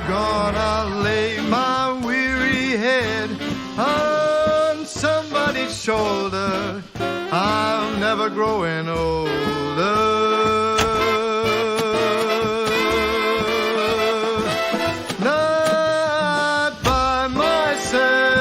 gonna lay my weary head on somebody's shoulder. I'm never growing older. Not by myself.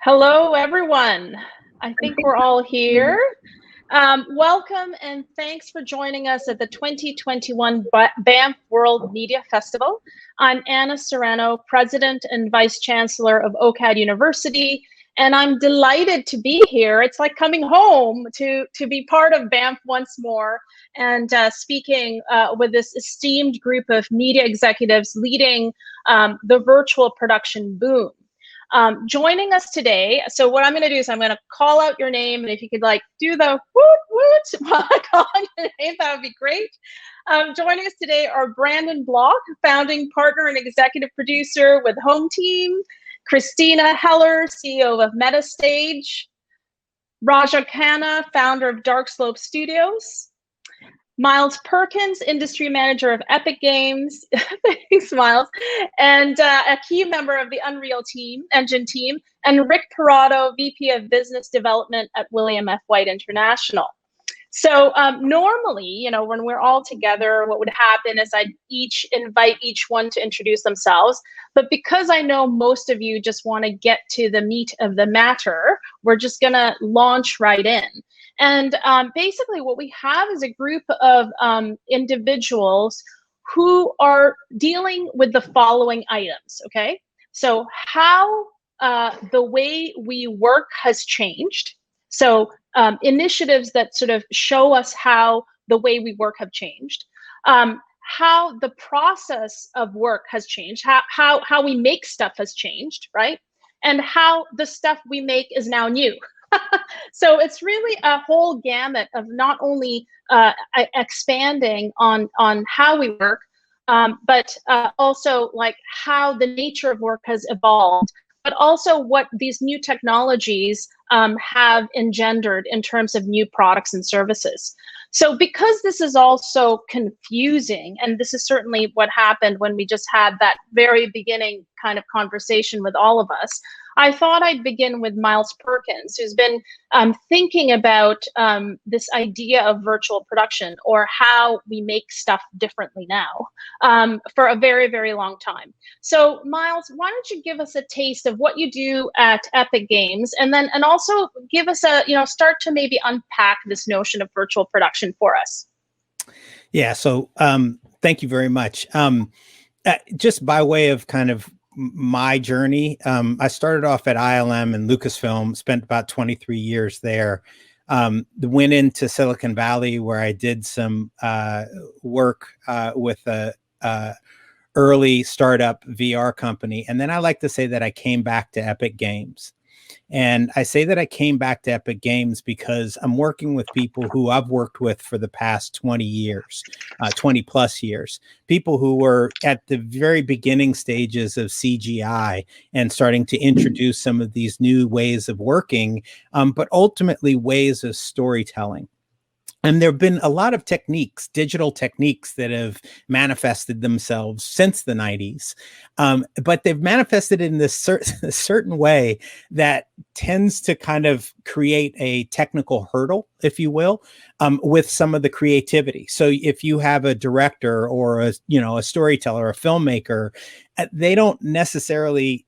Hello, everyone. I think we're all here. Welcome and thanks for joining us at the 2021 BANFF World Media Festival. I'm Anna Serrano, President and Vice Chancellor of OCAD University, and I'm delighted to be here. It's like coming home to be part of BANFF once more and speaking with this esteemed group of media executives leading the virtual production boom. Joining us today, so what I'm going to do is I'm going to call out your name, and if you could like do the woot woot while I call out your name, that would be great. Joining us today are Brandon Block, founding partner and executive producer with Home Team, Christina Heller, CEO of MetaStage, Raja Khanna, founder of Dark Slope Studios, Miles Perkins, industry manager of Epic Games, thanks Miles, and a key member of the Unreal Engine team, and Rick Parado, VP of Business Development at William F. White International. So normally, you know, when we're all together, what would happen is I'd invite each one to introduce themselves. But because I know most of you just want to get to the meat of the matter, we're just going to launch right in. And basically what we have is a group of individuals who are dealing with the following items, okay? So how the way we work has changed. So initiatives that sort of show us how the way we work have changed, how the process of work has changed, how we make stuff has changed, right? And how the stuff we make is now new. So it's really a whole gamut of not only expanding on how we work, but also like how the nature of work has evolved, but also what these new technologies have engendered in terms of new products and services. So because this is all so confusing, and this is certainly what happened when we just had that very beginning kind of conversation with all of us, I thought I'd begin with Miles Perkins, who's been thinking about this idea of virtual production, or how we make stuff differently now, for a very, very long time. So Miles, why don't you give us a taste of what you do at Epic Games, and also give us a, start to maybe unpack this notion of virtual production for us. Yeah, so thank you very much. Just by way of kind of my journey, I started off at ILM and Lucasfilm, spent about 23 years there. Went into Silicon Valley, where I did some work with a early startup VR company. And then I like to say that I came back to Epic Games. And I say that I came back to Epic Games because I'm working with people who I've worked with for the past 20 years, 20 plus years, people who were at the very beginning stages of CGI and starting to introduce some of these new ways of working, but ultimately ways of storytelling. And there have been a lot of techniques, digital techniques, that have manifested themselves since the 90s. But they've manifested in this certain way that tends to kind of create a technical hurdle, if you will, with some of the creativity. So if you have a director or a storyteller, a filmmaker, they don't necessarily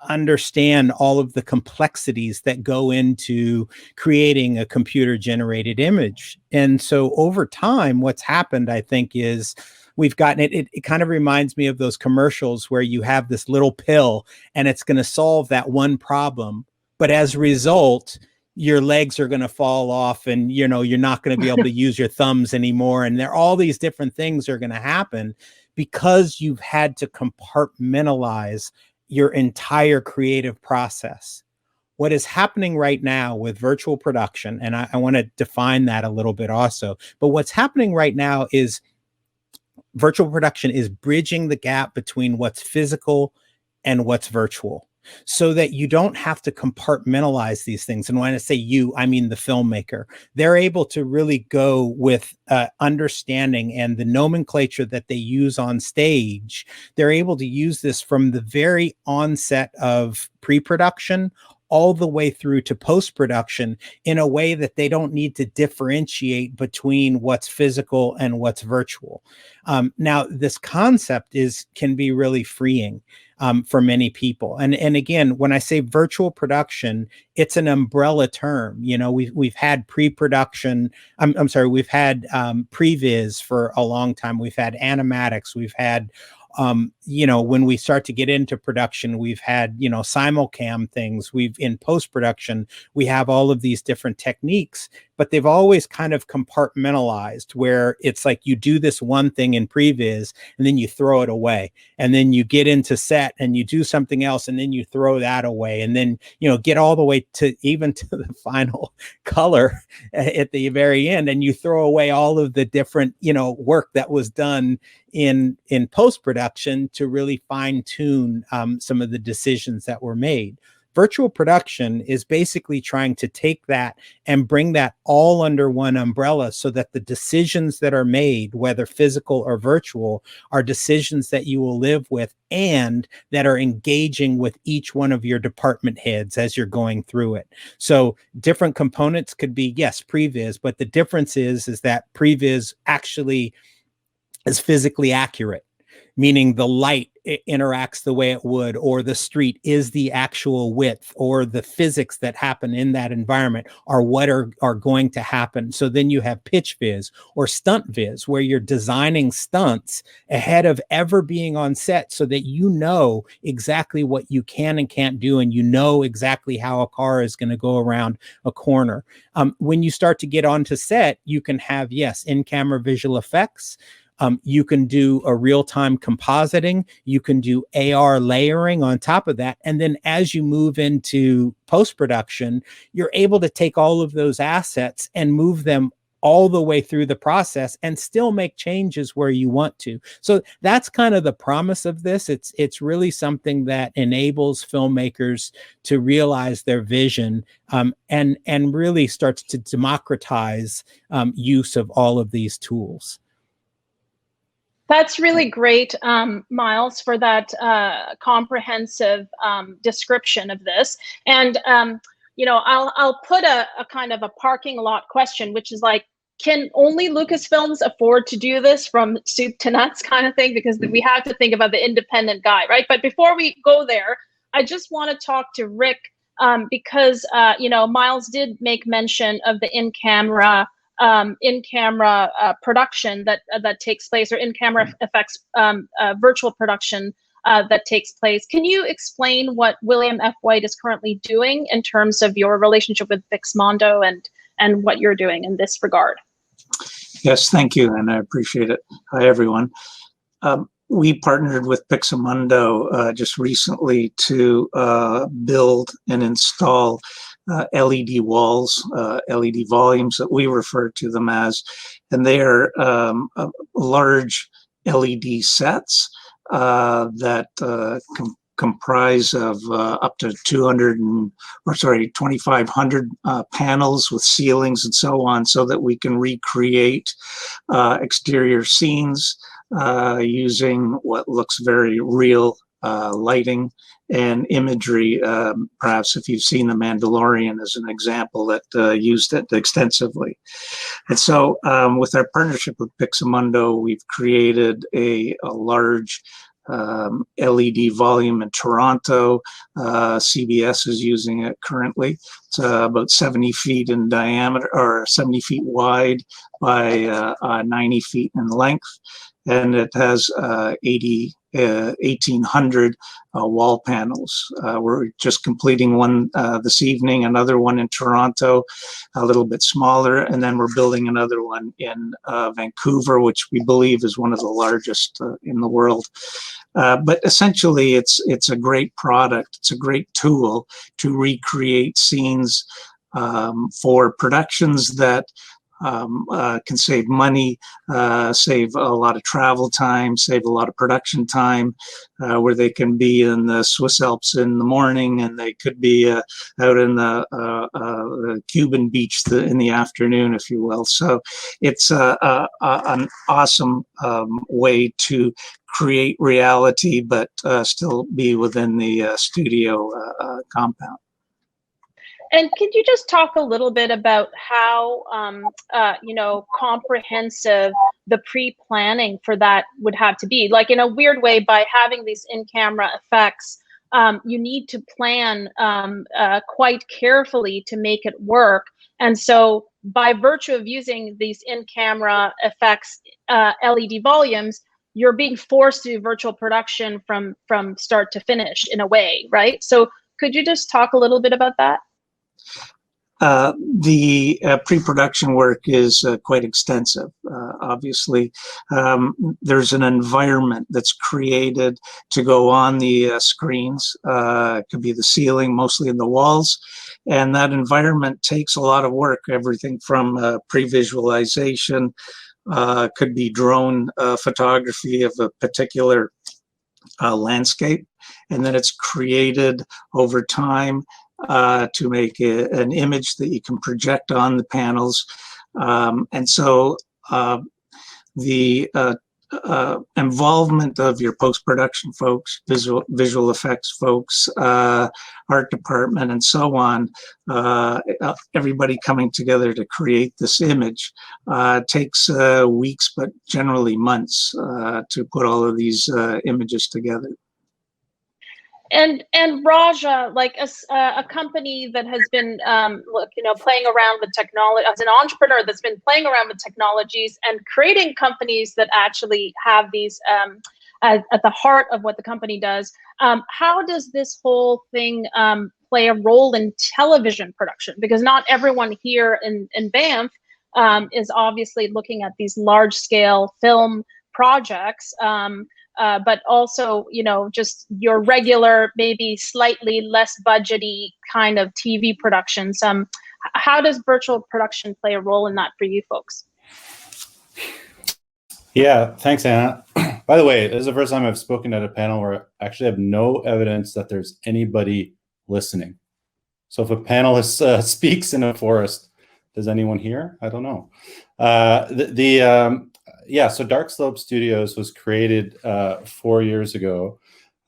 understand all of the complexities that go into creating a computer generated image. And so over time, what's happened, I think, is we've gotten it kind of reminds me of those commercials where you have this little pill and it's going to solve that one problem. But as a result, your legs are going to fall off and, you're not going to be able to use your thumbs anymore. And all these different things are going to happen because you've had to compartmentalize your entire creative process. What is happening right now with virtual production, and I want to define that a little bit also, but what's happening right now is virtual production is bridging the gap between what's physical and what's virtual, so that you don't have to compartmentalize these things. And when I say you, I mean the filmmaker. They're able to really go with understanding and the nomenclature that they use on stage. They're able to use this from the very onset of pre-production all the way through to post-production in a way that they don't need to differentiate between what's physical and what's virtual. Now, this concept can be really freeing for many people. And again, when I say virtual production, it's an umbrella term. We've had pre-production. I'm sorry, we've had previs for a long time. We've had animatics. We've had when we start to get into production, we've had, simulcam things. In post-production, we have all of these different techniques, but they've always kind of compartmentalized where it's like you do this one thing in previs and then you throw it away. And then you get into set and you do something else and then you throw that away. And then, get all the way to even to the final color at the very end. And you throw away all of the different, work that was done in post-production to really fine tune some of the decisions that were made. Virtual production is basically trying to take that and bring that all under one umbrella so that the decisions that are made, whether physical or virtual, are decisions that you will live with and that are engaging with each one of your department heads as you're going through it. So different components could be, yes, previs, but the difference is that previs actually is physically accurate, meaning the light interacts the way it would, or the street is the actual width, or the physics that happen in that environment are what are going to happen. So then you have pitch viz or stunt viz, where you're designing stunts ahead of ever being on set so that you know exactly what you can and can't do, and you know exactly how a car is going to go around a corner. When you start to get onto set, you can have, yes, in-camera visual effects. You can do a real-time compositing. You can do AR layering on top of that. And then as you move into post-production, you're able to take all of those assets and move them all the way through the process and still make changes where you want to. So that's kind of the promise of this. It's really something that enables filmmakers to realize their vision and really starts to democratize use of all of these tools. That's really great, Miles, for that comprehensive description of this. And I'll put a kind of a parking lot question, which is like, can only Lucasfilms afford to do this from soup to nuts kind of thing? Because we have to think about the independent guy, right? But before we go there, I just want to talk to Rick because Miles did make mention of the in-camera production that takes place, or in-camera effects virtual production that takes place. Can you explain what William F. White is currently doing in terms of your relationship with Pixmondo and what you're doing in this regard? Yes, thank you, and I appreciate it. Hi, everyone. We partnered with Pixmondo just recently to build and install LED walls, LED volumes that we refer to them as, and they are large LED sets that comprise of up to 2,500 panels with ceilings and so on, so that we can recreate exterior scenes using what looks very real lighting and imagery. Perhaps if you've seen The Mandalorian as an example that used it extensively. And so with our partnership with Pixmondo, we've created a large LED volume in Toronto. CBS is using it currently. It's about 70 feet in diameter, or 70 feet wide by 90 feet in length. And it has 1,800 wall panels. We're just completing one this evening, another one in Toronto, a little bit smaller, and then we're building another one in Vancouver, which we believe is one of the largest in the world. But essentially, it's a great product. It's a great tool to recreate scenes for productions that can save money, save a lot of travel time, save a lot of production time, where they can be in the Swiss Alps in the morning and they could be out in the Cuban beach in the afternoon, if you will. So it's an awesome way to create reality, but still be within the studio compound. And could you just talk a little bit about how, comprehensive the pre-planning for that would have to be? Like, in a weird way, by having these in-camera effects, you need to plan quite carefully to make it work. And so by virtue of using these in-camera effects, LED volumes, you're being forced to do virtual production from start to finish in a way, right? So could you just talk a little bit about that? The pre-production work is quite extensive. Obviously, there's an environment that's created to go on the screens. It could be the ceiling, mostly in the walls. And that environment takes a lot of work, everything from pre-visualization, could be drone photography of a particular landscape. And then it's created over time to make an image that you can project on the panels. And so the involvement of your post-production folks, visual effects folks, art department, and so on, everybody coming together to create this image takes weeks, but generally months to put all of these images together. And Raja, like a company that has been, playing around with technology, as an entrepreneur that's been playing around with technologies and creating companies that actually have these at the heart of what the company does, how does this whole thing play a role in television production? Because not everyone here in BANFF is obviously looking at these large-scale film projects. But also, just your regular, maybe slightly less budgety kind of TV productions. How does virtual production play a role in that for you folks? Yeah, thanks, Anna. By the way, this is the first time I've spoken at a panel where I actually have no evidence that there's anybody listening. So if a panelist speaks in a forest, does anyone hear? I don't know. Yeah, so Dark Slope Studios was created 4 years ago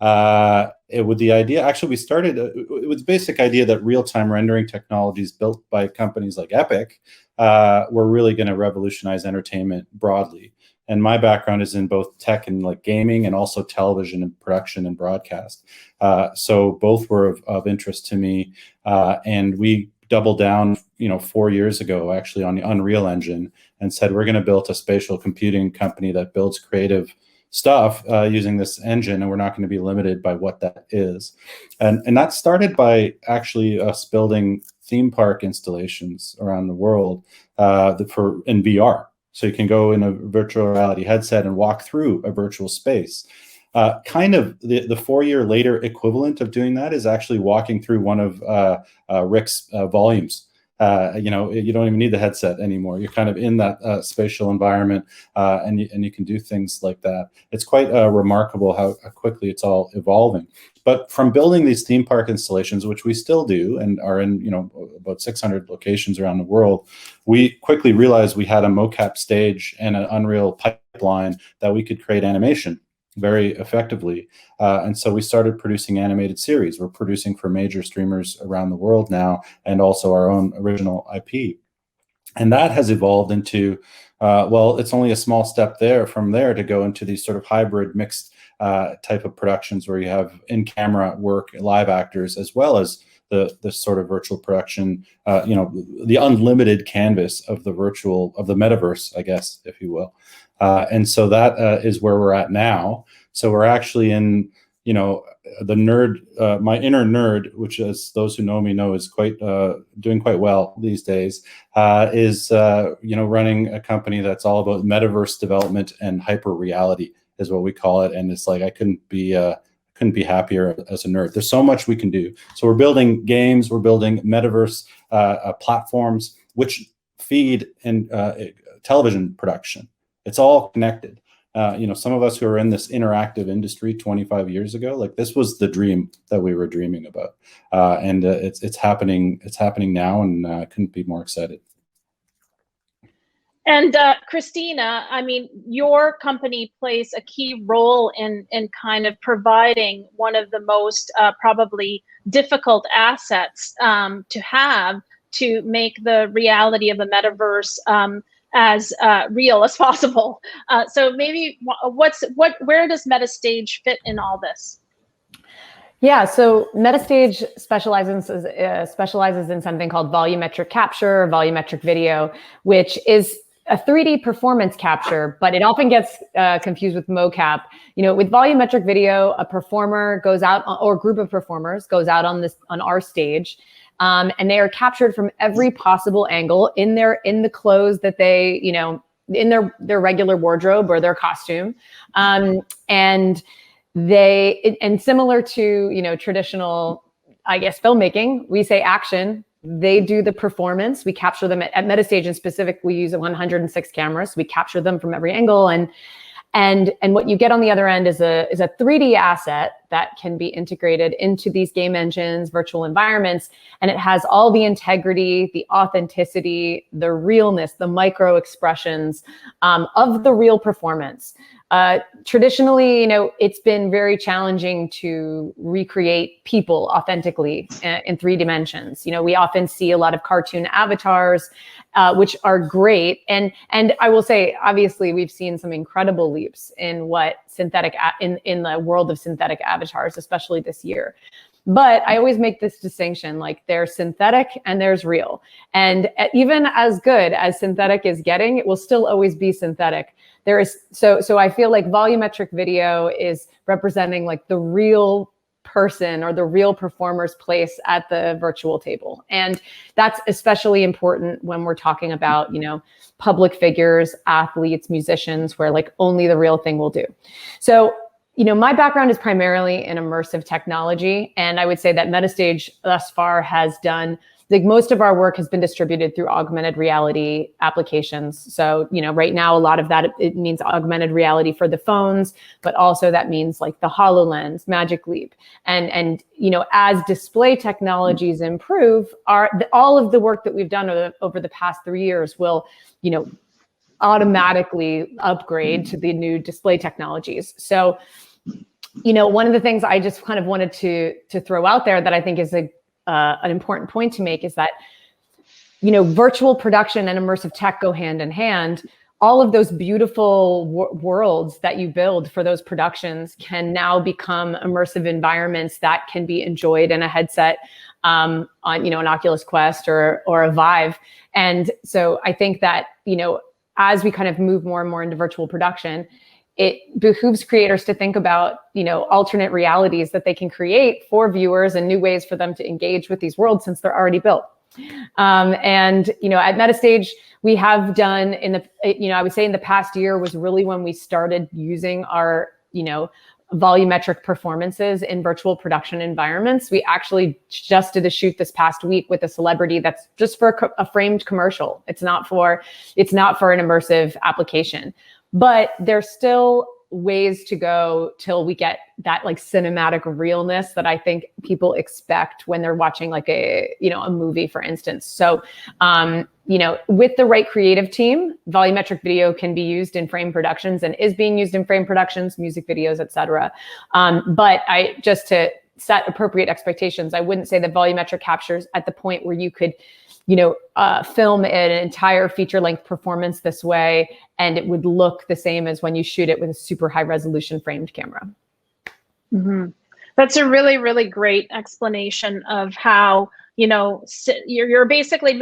with the idea, actually we started, it was basic idea that real-time rendering technologies built by companies like Epic were really going to revolutionize entertainment broadly. And my background is in both tech and like gaming and also television and production and broadcast. So both were of interest to me. And we doubled down, 4 years ago, actually, on the Unreal Engine and said, we're going to build a spatial computing company that builds creative stuff using this engine, and we're not going to be limited by what that is. And that started by actually us building theme park installations around the world in VR. So you can go in a virtual reality headset and walk through a virtual space. Kind of the 4 year later equivalent of doing that is actually walking through one of Rick's volumes. You don't even need the headset anymore. You're kind of in that spatial environment, and you can do things like that. It's quite remarkable how quickly it's all evolving. But from building these theme park installations, which we still do and are in about 600 locations around the world, we quickly realized we had a mocap stage and an Unreal pipeline that we could create animation very effectively. And so we started producing animated series. We're producing for major streamers around the world now, and also our own original IP. And that has evolved into Well, it's only a small step from there to go into these sort of hybrid mixed type of productions where you have in-camera work, live actors, as well as the sort of virtual production, the unlimited canvas of the metaverse, I guess, if you will. And so that is where we're at now. So we're actually in, the nerd, my inner nerd, which, as those who know me know, is doing quite well these days, is running a company that's all about metaverse development and hyper reality is what we call it. And it's like I couldn't be happier as a nerd. There's so much we can do. So we're building games, we're building metaverse platforms, which feed in television production. It's all connected. Some of us who are in this interactive industry 25 years ago, like this was the dream that we were dreaming about, and it's happening. It's happening now, and couldn't be more excited. And Christina, I mean, your company plays a key role in kind of providing one of the most probably difficult assets to have to make the reality of the metaverse as real as possible. So maybe where does MetaStage fit in all this? Yeah, so MetaStage specializes in something called volumetric capture, volumetric video, which is a 3D performance capture, but it often gets confused with mocap. With volumetric video, a performer goes out, or a group of performers goes out on our stage, and they are captured from every possible angle in the clothes that they, in their regular wardrobe or their costume, and similar to traditional, I guess, filmmaking, we say action. They do the performance. We capture them at MetaStage in specific. We use 106 cameras. We capture them from every angle, and what you get on the other end is a 3D asset that can be integrated into these game engines, virtual environments, and it has all the integrity, the authenticity, the realness, the micro expressions of the real performance. Traditionally, it's been very challenging to recreate people authentically in 3 dimensions. We often see a lot of cartoon avatars, which are great. And I will say, obviously, we've seen some incredible leaps in in the world of synthetic avatars, especially this year. But I always make this distinction, like there's synthetic and there's real. And even as good as synthetic is getting, it will still always be synthetic. So I feel like volumetric video is representing like the real person or the real performer's place at the virtual table. And that's especially important when we're talking about, public figures, athletes, musicians, where like only the real thing will do. So, my background is primarily in immersive technology. And I would say that MetaStage thus far has done, like most of our work has been distributed through augmented reality applications. So, right now, a lot of that, it means augmented reality for the phones, but also that means like the HoloLens, Magic Leap. And as display technologies improve, all of the work that we've done over the past 3 years will, automatically upgrade to the new display technologies. So, one of the things I just kind of wanted to throw out there that I think is an important point to make is that, virtual production and immersive tech go hand in hand. All of those beautiful worlds that you build for those productions can now become immersive environments that can be enjoyed in a headset on, an Oculus Quest or a Vive. And so I think that, as we kind of move more and more into virtual production, it behooves creators to think about, alternate realities that they can create for viewers and new ways for them to engage with these worlds since they're already built. At MetaStage, we have done I would say in the past year was really when we started using our, volumetric performances in virtual production environments. We actually just did a shoot this past week with a celebrity that's just for a framed commercial. It's not for an immersive application, but there's still ways to go till we get that like cinematic realness that I think people expect when they're watching like a movie, for instance. So, with the right creative team, volumetric video can be used in frame productions and is being used in frame productions, music videos, etc. But just to set appropriate expectations. I wouldn't say that volumetric captures at the point where you could, film an entire feature length performance this way, and it would look the same as when you shoot it with a super high resolution framed camera. Mm-hmm. That's a really, really great explanation of how, you're basically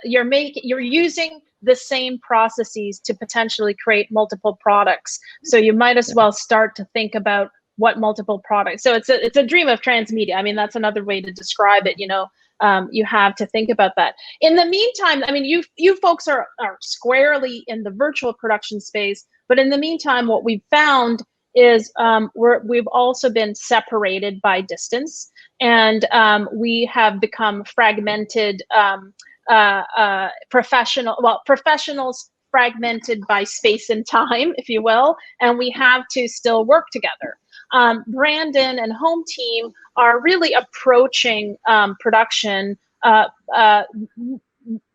you're using the same processes to potentially create multiple products. So you might as well start to think about what multiple products. So it's a dream of transmedia. I mean, that's another way to describe it. You have to think about that. In the meantime, I mean, you folks are squarely in the virtual production space, but in the meantime, what we've found is we've also been separated by distance, and we have become fragmented professionals fragmented by space and time, if you will, and we have to still work together. Brandon and home team are really approaching production,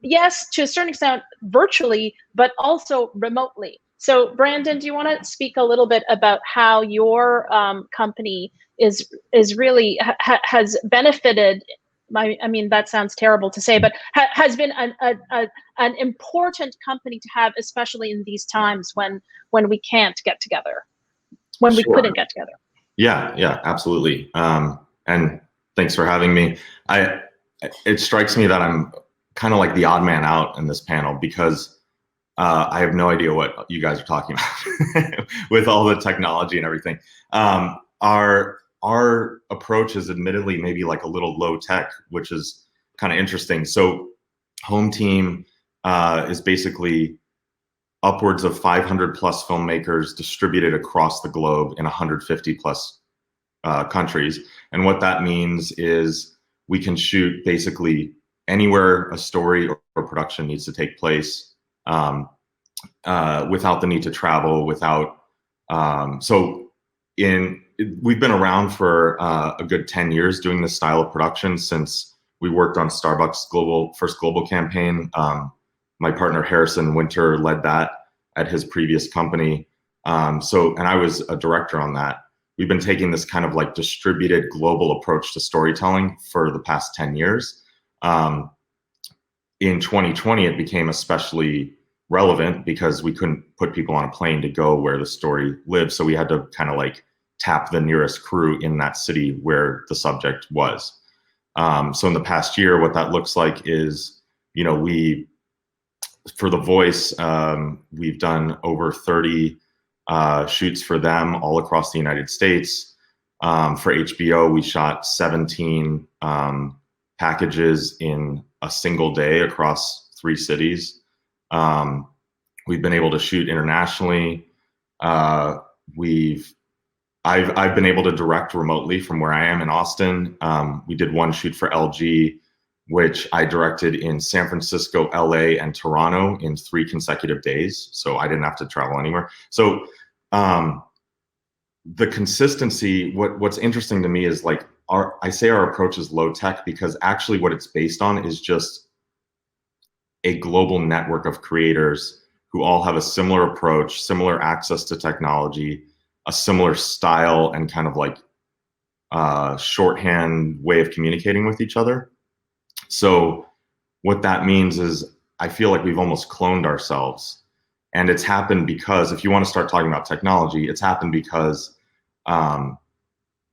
yes, to a certain extent virtually, but also remotely. So Brandon, do you want to speak a little bit about how your company is really has benefited? I mean, that sounds terrible to say, but has been an important company to have, especially in these times when we can't get together, when we couldn't get together. Yeah, absolutely. And thanks for having me. It strikes me that I'm kind of like the odd man out in this panel, because I have no idea what you guys are talking about with all the technology and everything. Our approach is admittedly maybe like a little low tech, which is kind of interesting. So home team is basically upwards of 500 plus filmmakers distributed across the globe in 150 plus countries. And what that means is we can shoot basically anywhere a story or production needs to take place, without the need to travel, we've been around for a good 10 years doing this style of production, since we worked on Starbucks' first global campaign. My partner Harrison Winter led that at his previous company. And I was a director on that. We've been taking this kind of like distributed global approach to storytelling for the past 10 years. In 2020, it became especially relevant because we couldn't put people on a plane to go where the story lives. So we had to kind of like tap the nearest crew in that city where the subject was. So in the past year, what that looks like is, for The Voice, we've done over 30 shoots for them all across the United States. For HBO, we shot 17 packages in a single day across 3 cities. We've been able to shoot internationally. I've been able to direct remotely from where I am in Austin. We did one shoot for LG, which I directed in San Francisco, LA, and Toronto in 3 consecutive days. So I didn't have to travel anywhere. So the consistency, what's interesting to me is like, I say our approach is low tech because actually what it's based on is just a global network of creators who all have a similar approach, similar access to technology, a similar style and kind of like shorthand way of communicating with each other. So what that means is I feel like we've almost cloned ourselves. And it's happened because, if you want to start talking about technology, it's happened because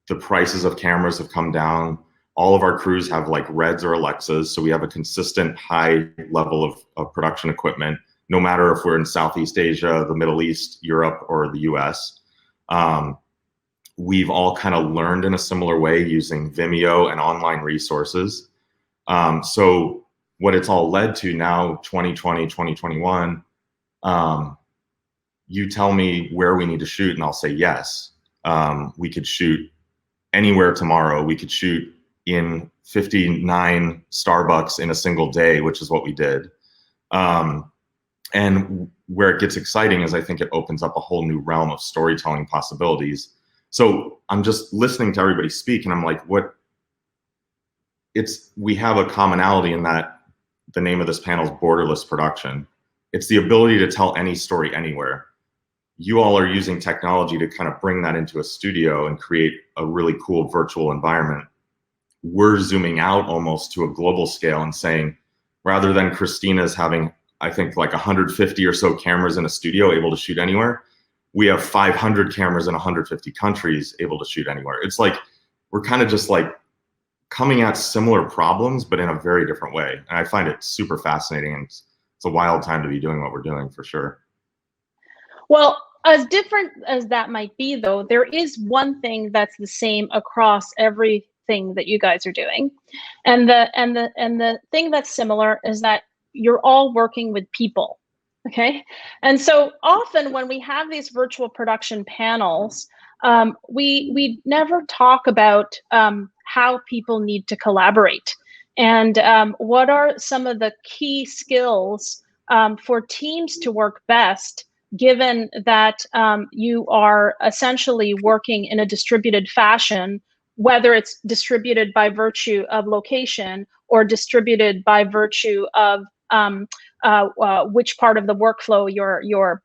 the prices of cameras have come down. All of our crews have like Reds or Alexas, so we have a consistent high level of production equipment, no matter if we're in Southeast Asia, the Middle East, Europe, or the US. We've all kind of learned in a similar way using Vimeo and online resources. So what it's all led to now, 2020, 2021, you tell me where we need to shoot and I'll say yes. We could shoot anywhere tomorrow. We could shoot in 59 Starbucks in a single day, which is what we did. And where it gets exciting is I think it opens up a whole new realm of storytelling possibilities. So I'm just listening to everybody speak and I'm like, we have a commonality in that the name of this panel is Borderless production. It's the ability to tell any story anywhere. you all are using technology to kind of bring that into a studio and create a really cool virtual environment. We're zooming out almost to a global scale and saying, rather than Christina's having, I think, like 150 or so cameras in a studio able to shoot anywhere, we have 500 cameras in 150 countries able to shoot anywhere. It's like, we're kind of just like coming at similar problems, but in a very different way. And I find it super fascinating, and it's a wild time to be doing what we're doing, for sure. Well, as different as that might be, though, there is one thing that's the same across everything that you guys are doing, and the thing that's similar is that you're all working with people. Okay, and so often when we have these virtual production panels, we never talk about how people need to collaborate, and what are some of the key skills for teams to work best, given that you are essentially working in a distributed fashion, whether it's distributed by virtue of location or distributed by virtue of which part of the workflow you're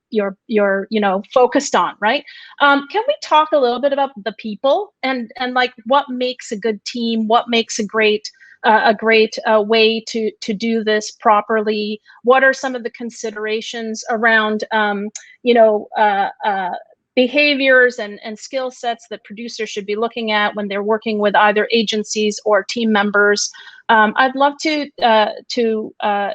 focused on, right? Can we talk a little bit about the people and like what makes a good team, what makes a great way to do this properly? What are some of the considerations around behaviors and skill sets that producers should be looking at when they're working with either agencies or team members? I'd love to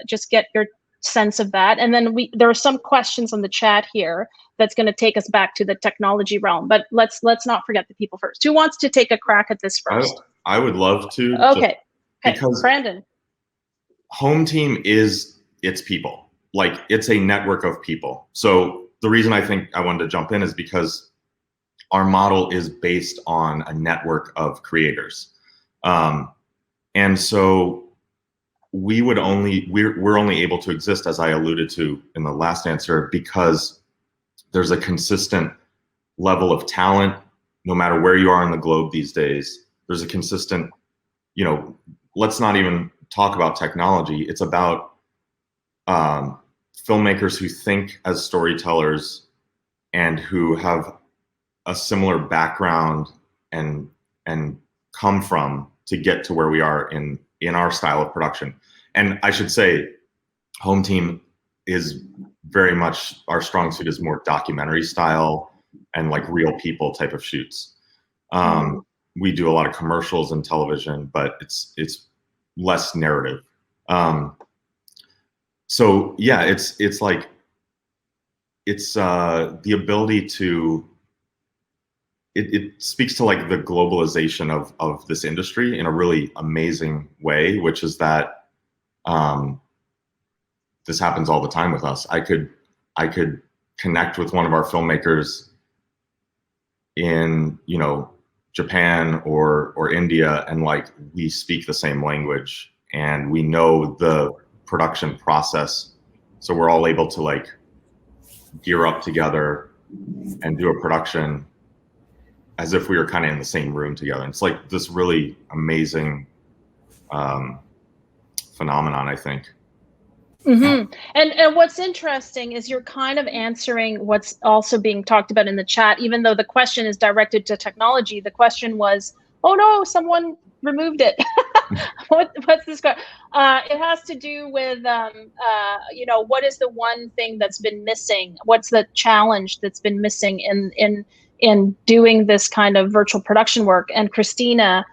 just get your sense of that. And then there are some questions on the chat here that's going to take us back to the technology realm, but let's not forget the people first. Who wants to take a crack at this first? I would love to. Okay. Because Brandon. Home Team is its people. Like, it's a network of people. So the reason I think I wanted to jump in is because our model is based on a network of creators. And so we're only able to exist, as I alluded to in the last answer, because there's a consistent level of talent, no matter where you are in the globe these days. There's a consistent, let's not even talk about technology. It's about filmmakers who think as storytellers and who have a similar background and come from to get to where we are in our style of production. And I should say, Home Team is very much, our strong suit is more documentary style and like real people type of shoots. We do a lot of commercials and television, but it's less narrative. So yeah, it's the ability to, it speaks to like the globalization of this industry in a really amazing way, which is that this happens all the time with us. I could connect with one of our filmmakers in, Japan or India, and like we speak the same language and we know the production process. So we're all able to like gear up together and do a production as if we were kind of in the same room together. And it's like this really amazing phenomenon, I think. Mm-hmm. And what's interesting is you're kind of answering what's also being talked about in the chat, even though the question is directed to technology. The question was, oh no, someone removed it. What's this? It has to do with, what is the one thing that's been missing? What's the challenge that's been missing in doing this kind of virtual production work? And Christina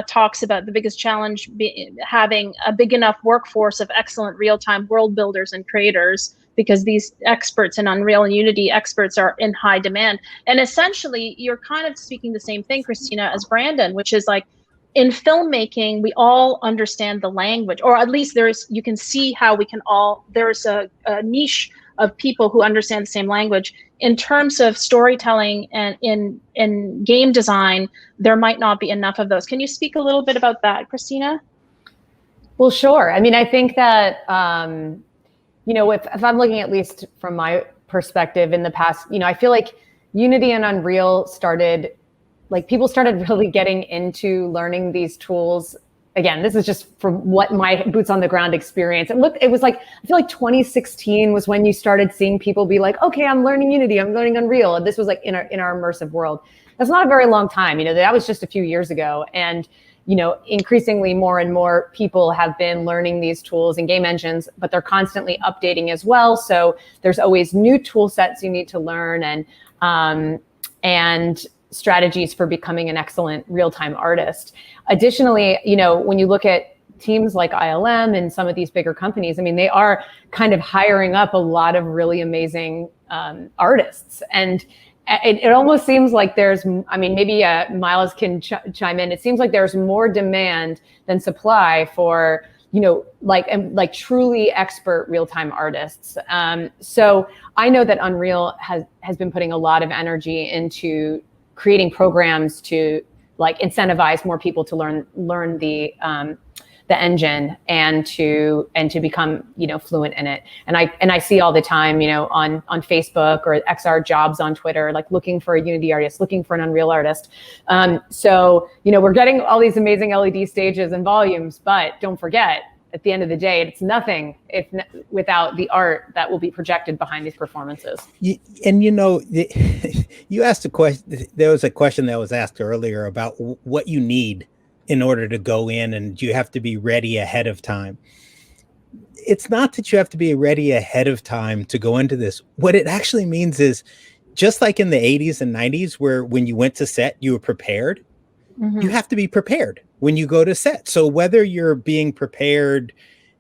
talks about the biggest challenge having a big enough workforce of excellent real-time world builders and creators, because these experts in Unreal and Unity experts are in high demand. And essentially, you're kind of speaking the same thing, Christina, as Brandon, which is like, in filmmaking, we all understand the language, or at least you can see how we can all, there's a niche of people who understand the same language. In terms of storytelling and in game design, there might not be enough of those. Can you speak a little bit about that, Christina? Well, sure. I mean, I think that, if I'm looking at least from my perspective in the past, I feel like Unity and Unreal people started really getting into learning these tools again, this is just from what my boots on the ground experience. It was like, I feel like 2016 was when you started seeing people be like, okay, I'm learning Unity, I'm learning Unreal. And this was like in our immersive world. That's not a very long time. That was just a few years ago. And, increasingly more and more people have been learning these tools and game engines, but they're constantly updating as well. So there's always new tool sets you need to learn, and strategies for becoming an excellent real-time artist. Additionally, when you look at teams like ILM and some of these bigger companies, they are kind of hiring up a lot of really amazing artists. And it almost seems like there's, maybe Miles can chime in. It seems like there's more demand than supply for, like truly expert real-time artists. So I know that Unreal has been putting a lot of energy into creating programs to like incentivize more people to learn the engine and to become fluent in it. And I see all the time on Facebook or XR Jobs on Twitter, like looking for a Unity artist, looking for an Unreal artist. So we're getting all these amazing LED stages and volumes, but don't forget, at the end of the day, it's nothing without the art that will be projected behind these performances. And you asked a question. There was a question that was asked earlier about what you need in order to go in, and you have to be ready ahead of time. It's not that you have to be ready ahead of time to go into this. What it actually means is, just like in the 80s and 90s, where when you went to set, you were prepared. You have to be prepared when you go to set. So whether you're being prepared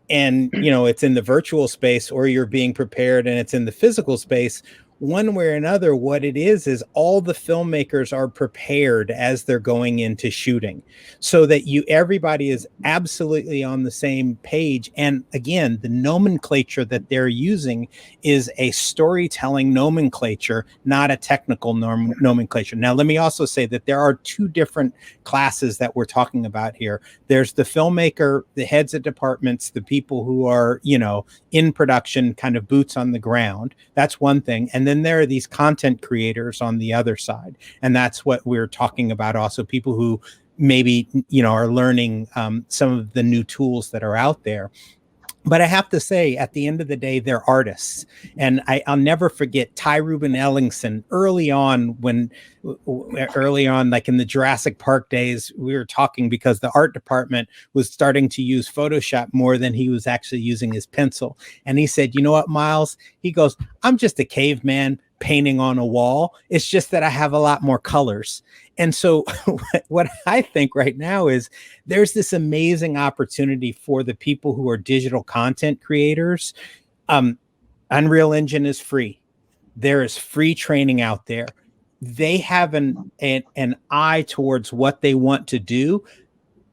and it's in the virtual space, or you're being prepared and it's in the physical space, one way or another, what it is all the filmmakers are prepared as they're going into shooting, so that everybody is absolutely on the same page. And again, the nomenclature that they're using is a storytelling nomenclature, not a technical nomenclature. Now, let me also say that there are two different classes that we're talking about here. There's the filmmaker, the heads of departments, the people who are, in production, kind of boots on the ground. That's one thing. And then there are these content creators on the other side. And that's what we're talking about. Also, people who maybe, are learning some of the new tools that are out there. But I have to say, at the end of the day, they're artists. And I'll never forget Ty Ruben Ellingson early on, like in the Jurassic Park days, we were talking because the art department was starting to use Photoshop more than he was actually using his pencil. And he said, you know what, Miles? He goes, I'm just a caveman painting on a wall. It's just that I have a lot more colors. And so what I think right now is there's this amazing opportunity for the people who are digital content creators. Unreal Engine is free. There is free training out there. They have an eye towards what they want to do.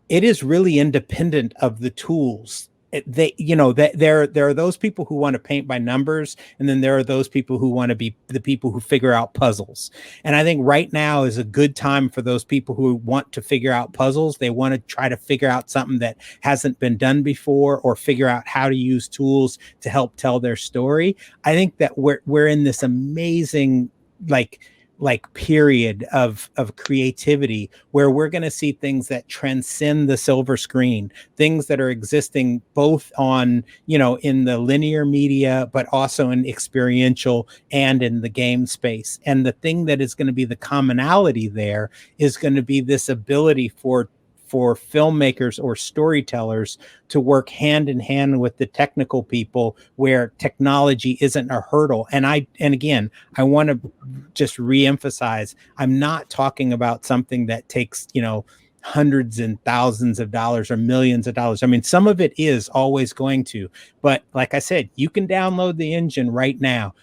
It is really independent of the tools. There are those people who want to paint by numbers, and then there are those people who want to be the people who figure out puzzles. And I think right now is a good time for those people who want to figure out puzzles. They want to try to figure out something that hasn't been done before, or figure out how to use tools to help tell their story. I think that we're in this amazing like period of creativity where we're going to see things that transcend the silver screen, things that are existing both on, in the linear media, but also in experiential and in the game space. And the thing that is going to be the commonality there is going to be this ability for filmmakers or storytellers to work hand in hand with the technical people, where technology isn't a hurdle. And again, I want to just reemphasize, I'm not talking about something that takes, hundreds and thousands of dollars or millions of dollars. I mean, some of it is always going to, but like I said, you can download the engine right now.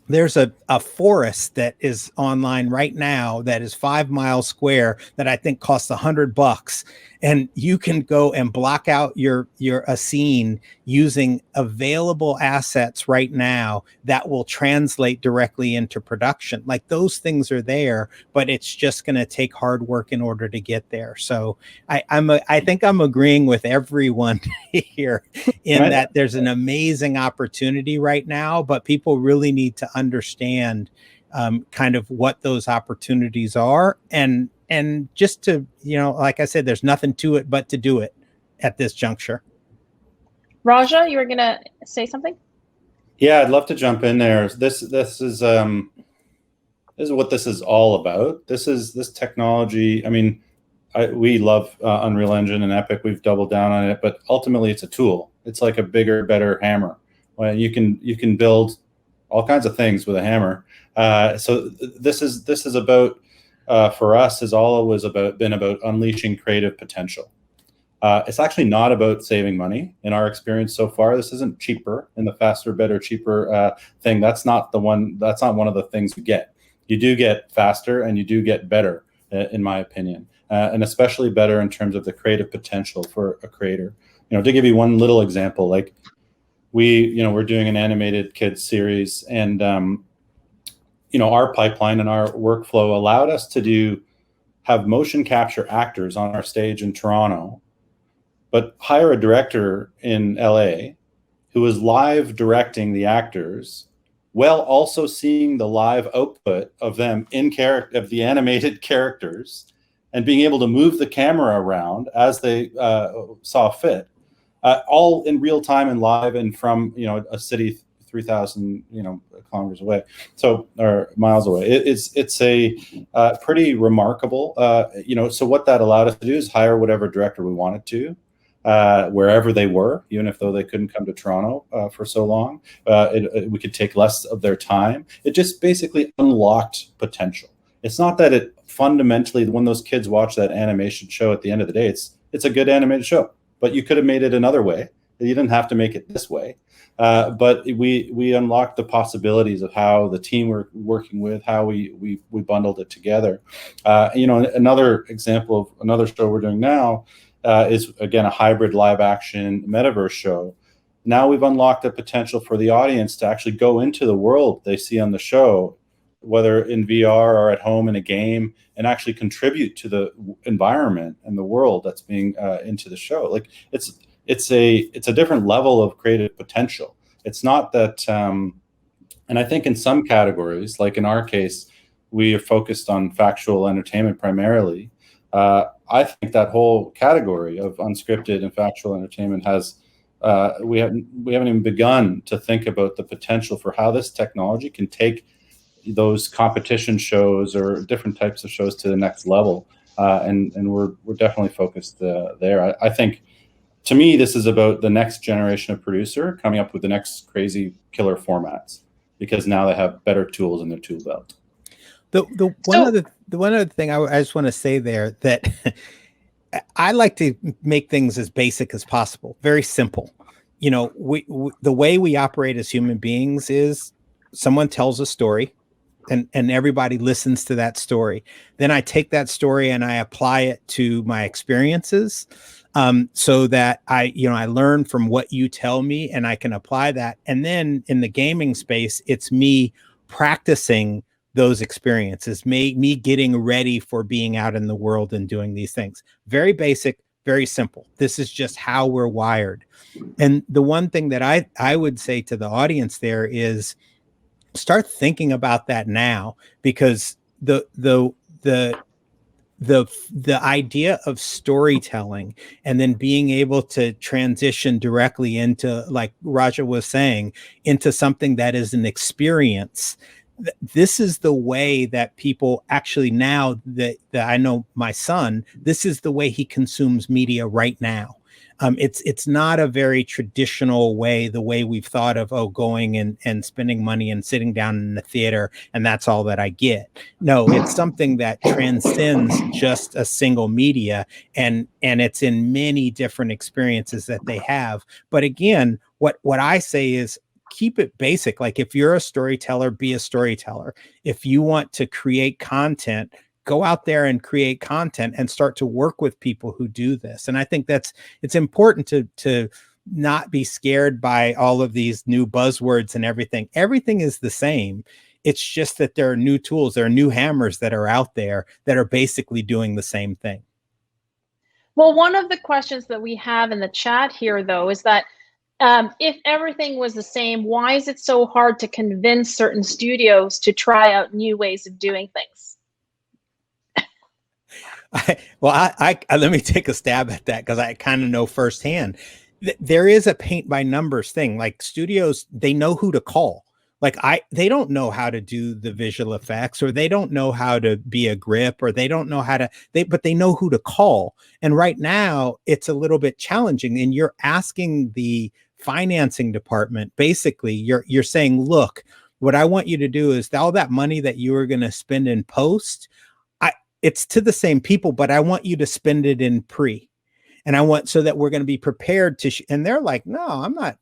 There's a forest that is online right now that is 5 miles square that I think costs $100, and you can go and block out a scene using available assets right now that will translate directly into production. Like, those things are there, but it's just going to take hard work in order to get there. So I think I'm agreeing with everyone here in that there's an amazing opportunity right now, but people really need to understand kind of what those opportunities are, and and just to, like I said, there's nothing to it but to do it at this juncture. Raja, you were gonna say something? Yeah, I'd love to jump in there. This is what this is all about. This technology. I mean, we love Unreal Engine and Epic. We've doubled down on it, but ultimately it's a tool. It's like a bigger, better hammer. Well, you can build all kinds of things with a hammer. So this is about for us has always been about unleashing creative potential. It's actually not about saving money in our experience so far. This isn't cheaper in the faster, better, cheaper thing. That's not one of the things you get. You do get faster and you do get better, in my opinion, and especially better in terms of the creative potential for a creator. To give you one little example, like we're doing an animated kids series, and our pipeline and our workflow allowed us to have motion capture actors on our stage in Toronto, but hire a director in LA who was live directing the actors while also seeing the live output of them in character, of the animated characters, and being able to move the camera around as they saw fit, all in real time and live, and from a city 3,000 kilometers away, or miles away. It's a pretty remarkable. So what that allowed us to do is hire whatever director we wanted to, wherever they were, even if though they couldn't come to Toronto for so long. We could take less of their time. It just basically unlocked potential. It's not that it fundamentally, when those kids watch that animation show, at the end of the day, it's a good animated show, but you could have made it another way. You didn't have to make it this way. But we unlocked the possibilities of how the team we're working with, how we bundled it together. Another example of another show we're doing now is, again, a hybrid live action metaverse show. Now we've unlocked the potential for the audience to actually go into the world they see on the show, whether in VR or at home in a game, and actually contribute to the environment and the world that's being into the show. Like it's a different level of creative potential. It's not that, and I think in some categories, like in our case, we are focused on factual entertainment primarily. I think that whole category of unscripted and factual entertainment has, we haven't even begun to think about the potential for how this technology can take those competition shows or different types of shows to the next level. And we're definitely focused there. I think, to me, this is about the next generation of producer coming up with the next crazy killer formats, because now they have better tools in their tool belt. The one other thing I just want to say there, that I like to make things as basic as possible, very simple. The way we operate as human beings is someone tells a story, and everybody listens to that story. Then I take that story and I apply it to my experiences, so that I learn from what you tell me and I can apply that. And then in the gaming space, it's me practicing those experiences, me getting ready for being out in the world and doing these things. Very basic, very simple. This is just how we're wired. And the one thing that I would say to the audience there is, start thinking about that now, because the idea of storytelling and then being able to transition directly into, like Raja was saying, into something that is an experience. This is the way that people actually, now that I know my son, this is the way he consumes media right now. It's not a very traditional way, the way we've thought of, going and spending money and sitting down in the theater and that's all that I get. No, it's something that transcends just a single media, and it's in many different experiences that they have. But again, what I say is, keep it basic. Like, if you're a storyteller, be a storyteller. If you want to create content, go out there and create content and start to work with people who do this. And I think it's important to not be scared by all of these new buzzwords and everything. Everything is the same. It's just that there are new tools, there are new hammers that are out there that are basically doing the same thing. Well, one of the questions that we have in the chat here, though, is that if everything was the same, why is it so hard to convince certain studios to try out new ways of doing things? Let me take a stab at that because I kind of know firsthand. There is a paint by numbers thing. Like studios, they know who to call. Like they don't know how to do the visual effects, or they don't know how to be a grip, or they don't know how to. But they know who to call. And right now, it's a little bit challenging. And you're asking the financing department, basically, you're saying, look, what I want you to do is all that money that you are going to spend in post. It's to the same people, but I want you to spend it in pre. And I want so that we're going to be prepared to, and they're like, no, I'm not,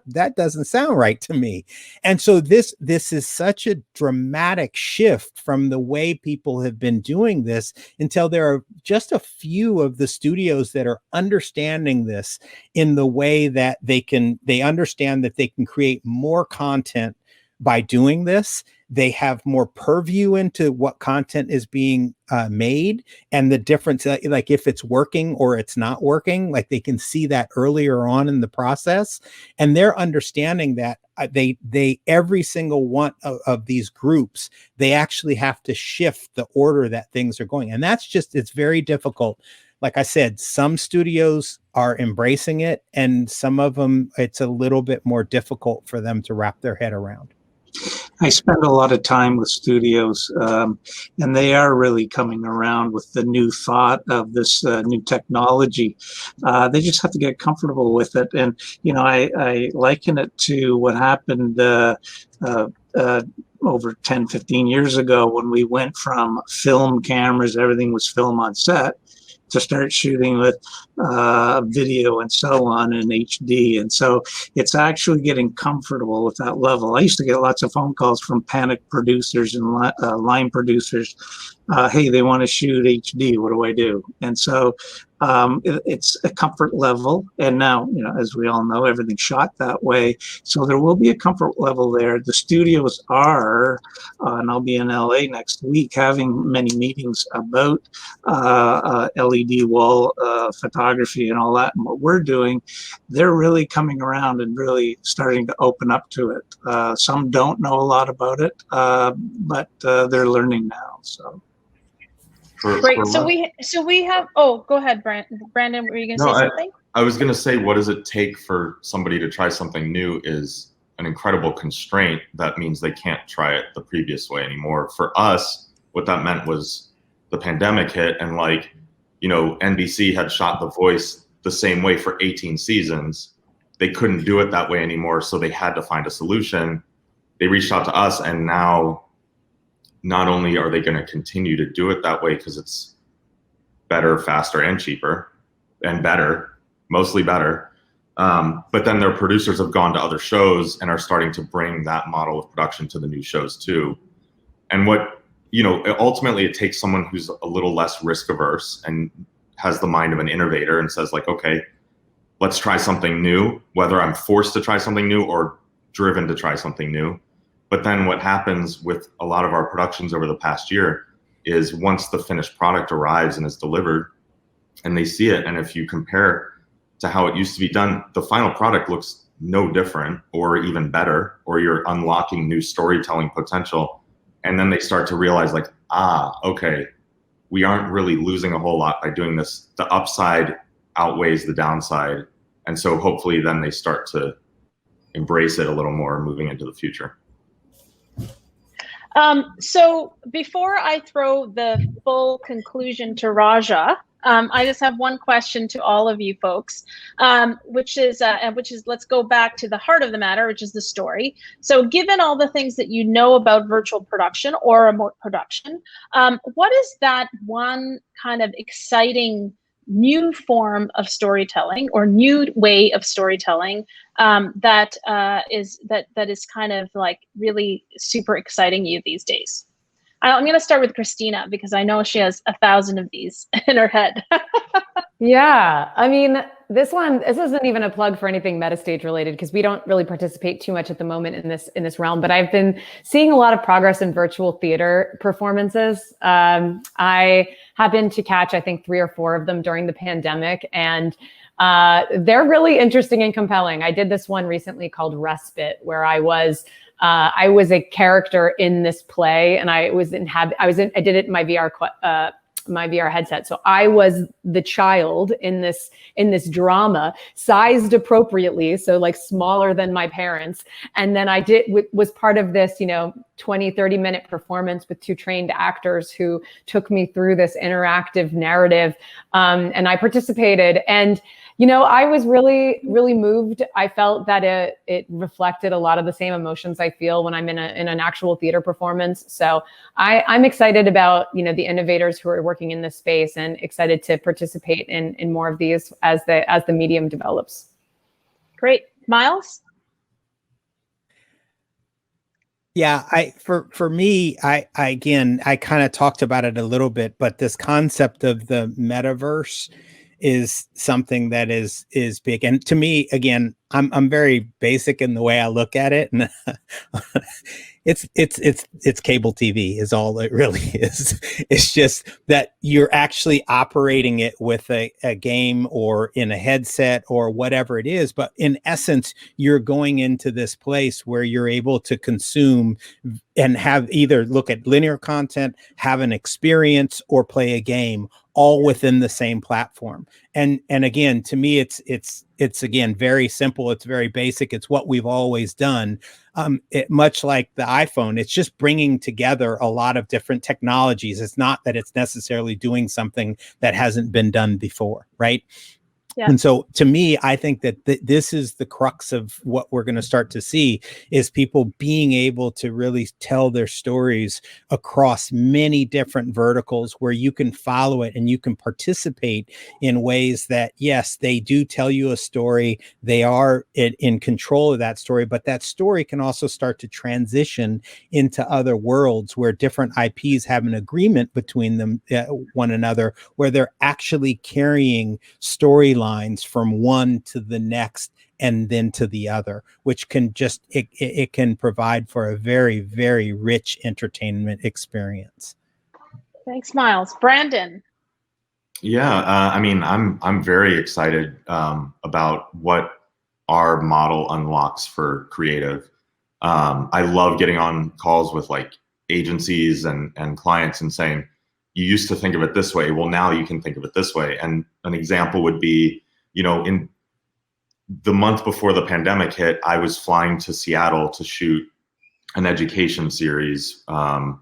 that doesn't sound right to me. And so this is such a dramatic shift from the way people have been doing this until there are just a few of the studios that are understanding this in the way that they understand that they can create more content by doing this. They have more purview into what content is being made and the difference, like if it's working or it's not working, like they can see that earlier on in the process. And they're understanding that they every single one of these groups, they actually have to shift the order that things are going. And it's very difficult. Like I said, some studios are embracing it, and some of them, it's a little bit more difficult for them to wrap their head around. I spend a lot of time with studios, and they are really coming around with the new thought of this new technology. They just have to get comfortable with it. And, I liken it to what happened over 10, 15 years ago when we went from film cameras, everything was film on set, to start shooting with video and so on in HD. And so it's actually getting comfortable with that level. I used to get lots of phone calls from panic producers and line producers. Hey, they want to shoot HD. What do I do? And so it's a comfort level. And now, as we all know, everything's shot that way. So there will be a comfort level there. The studios are, and I'll be in LA next week, having many meetings about LED wall photography and all that. And what we're doing, they're really coming around and really starting to open up to it. Some don't know a lot about it, but they're learning now. So. Great. So we have. Oh, go ahead, Brandon. Were you going to say something? I was going to say, what does it take for somebody to try something new is an incredible constraint. That means they can't try it the previous way anymore. For us, what that meant was the pandemic hit, and NBC had shot The Voice the same way for 18 seasons. They couldn't do it that way anymore, so they had to find a solution. They reached out to us, and now not only are they going to continue to do it that way because it's better, faster, and cheaper, and better, mostly better, but then their producers have gone to other shows and are starting to bring that model of production to the new shows too. And ultimately it takes someone who's a little less risk averse and has the mind of an innovator and says like, okay, let's try something new, whether I'm forced to try something new or driven to try something new. But then what happens with a lot of our productions over the past year is once the finished product arrives and is delivered and they see it, and if you compare to how it used to be done, the final product looks no different or even better, or you're unlocking new storytelling potential. And then they start to realize like, okay, we aren't really losing a whole lot by doing this. The upside outweighs the downside. And so hopefully then they start to embrace it a little more moving into the future. So before I throw the full conclusion to Raja, I just have one question to all of you folks, which is let's go back to the heart of the matter, which is the story. So given all the things that you know about virtual production or remote production, what is that one kind of exciting new form of storytelling or new way of storytelling that is kind of like really super exciting you these days? I'm going to start with Christina because I know she has 1,000 of these in her head. Yeah, I mean, this isn't even a plug for anything Metastage related because we don't really participate too much at the moment in this realm. But I've been seeing a lot of progress in virtual theater performances. I happened to catch, I think, 3 or 4 of them during the pandemic, and they're really interesting and compelling. I did this one recently called Respite, where I was a character in this play, and I did it in my VR my VR headset. So I was the child in this drama, sized appropriately, so like smaller than my parents. And then I was part of this, 20, 30-minute performance with 2 trained actors who took me through this interactive narrative. And I participated. And I was really, really moved. I felt that it reflected a lot of the same emotions I feel when I'm in an actual theater performance. So I'm excited about, the innovators who are working in this space, and excited to participate in more of these as the medium develops. Great. Miles? Yeah, for me, I kind of talked about it a little bit, but this concept of the metaverse is something that is big. And to me, again, I'm very basic in the way I look at it, and it's cable TV is all it really is. It's just that you're actually operating it with a game or in a headset or whatever it is. But in essence, you're going into this place where you're able to consume and have either look at linear content, have an experience, or play a game, all within the same platform. And again, to me, it's again very simple. It's very basic. It's what we've always done. Much like the iPhone, it's just bringing together a lot of different technologies. It's not that it's necessarily doing something that hasn't been done before, right? Yeah. And so to me, I think that this is the crux of what we're going to start to see, is people being able to really tell their stories across many different verticals where you can follow it and you can participate in ways that, yes, they do tell you a story. They are in control of that story, but that story can also start to transition into other worlds where different IPs have an agreement between them, one another, where they're actually carrying storylines from one to the next and then to the other, which can just it can provide for a very, very rich entertainment experience. Thanks, Miles. Brandon? Yeah, I'm very excited about what our model unlocks for creative. I love getting on calls with like agencies and clients and saying, you used to think of it this way. Well, now you can think of it this way. And an example would be, in the month before the pandemic hit, I was flying to Seattle to shoot an education series. And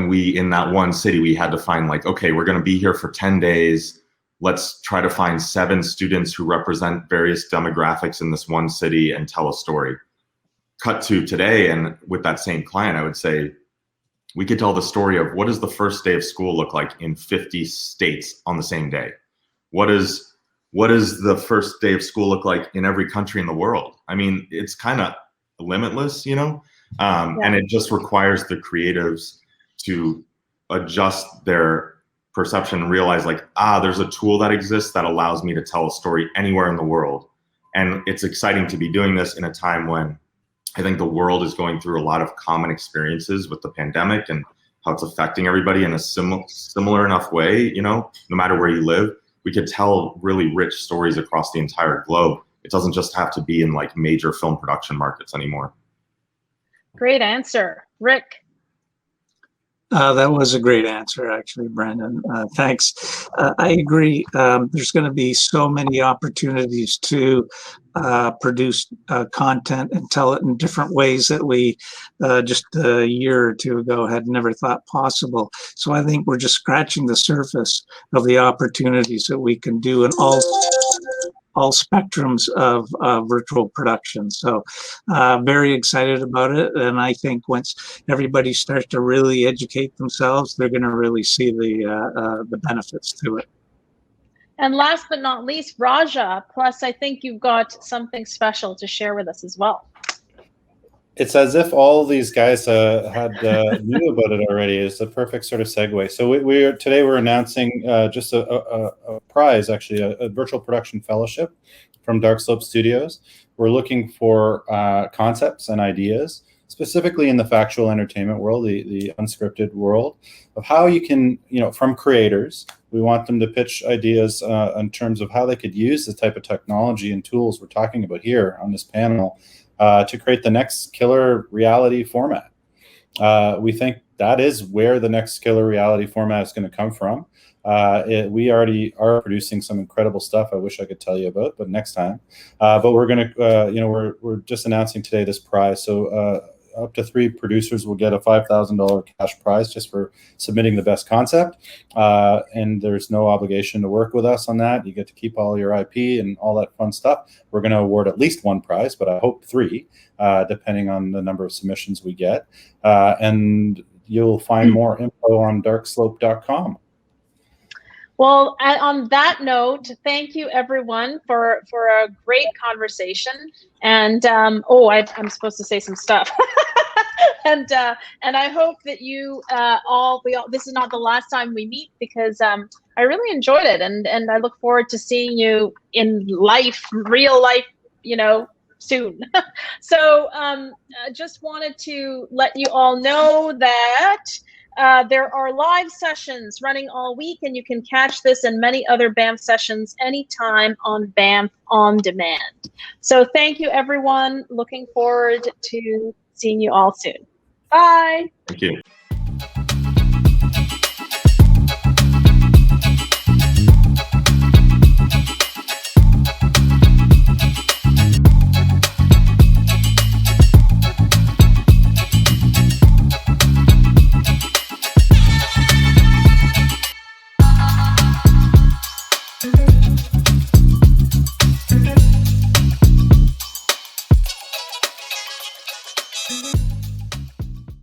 we, in that one city, we had to find like, okay, we're going to be here for 10 days. Let's try to find 7 students who represent various demographics in this one city and tell a story. Cut to today, and with that same client, I would say, we could tell the story of what does the first day of school look like in 50 states on the same day? What does the first day of school look like in every country in the world? I mean, it's kind of limitless, and it just requires the creatives to adjust their perception and realize like, there's a tool that exists that allows me to tell a story anywhere in the world. And it's exciting to be doing this in a time when I think the world is going through a lot of common experiences with the pandemic and how it's affecting everybody in a similar enough way, no matter where you live. We could tell really rich stories across the entire globe. It doesn't just have to be in like major film production markets anymore. Great answer. Rick? That was a great answer, actually, Brandon. Thanks. I agree. There's going to be so many opportunities to produce content and tell it in different ways that we just a year or two ago had never thought possible. So I think we're just scratching the surface of the opportunities that we can do in all spectrums of virtual production. So very excited about it. And I think once everybody starts to really educate themselves, they're going to really see the benefits to it. And last but not least, Raja, plus I think you've got something special to share with us as well. It's as if all these guys had knew about it already. It's a perfect sort of segue. So today we're announcing just a prize, actually, a virtual production fellowship from Dark Slope Studios. We're looking for concepts and ideas, specifically in the factual entertainment world, the unscripted world, of how you can, from creators, we want them to pitch ideas in terms of how they could use the type of technology and tools we're talking about here on this panel to create the next killer reality format. We think that is where the next killer reality format is going to come from. We already are producing some incredible stuff I wish I could tell you about, but next time. But we're going to, we're just announcing today this prize. So up to 3 producers will get a $5,000 cash prize just for submitting the best concept. And there's no obligation to work with us on that. You get to keep all your IP and all that fun stuff. We're going to award at least 1 prize, but I hope 3, depending on the number of submissions we get. And you'll find more info on darkslope.com. Well, on that note, thank you everyone for a great conversation. And I'm supposed to say some stuff. and I hope that you this is not the last time we meet, because I really enjoyed it, and I look forward to seeing you in life, real life, soon. So just wanted to let you all know that there are live sessions running all week, and you can catch this and many other BANFF sessions anytime on BANFF On Demand. So thank you, everyone. Looking forward to seeing you all soon. Bye. Thank you.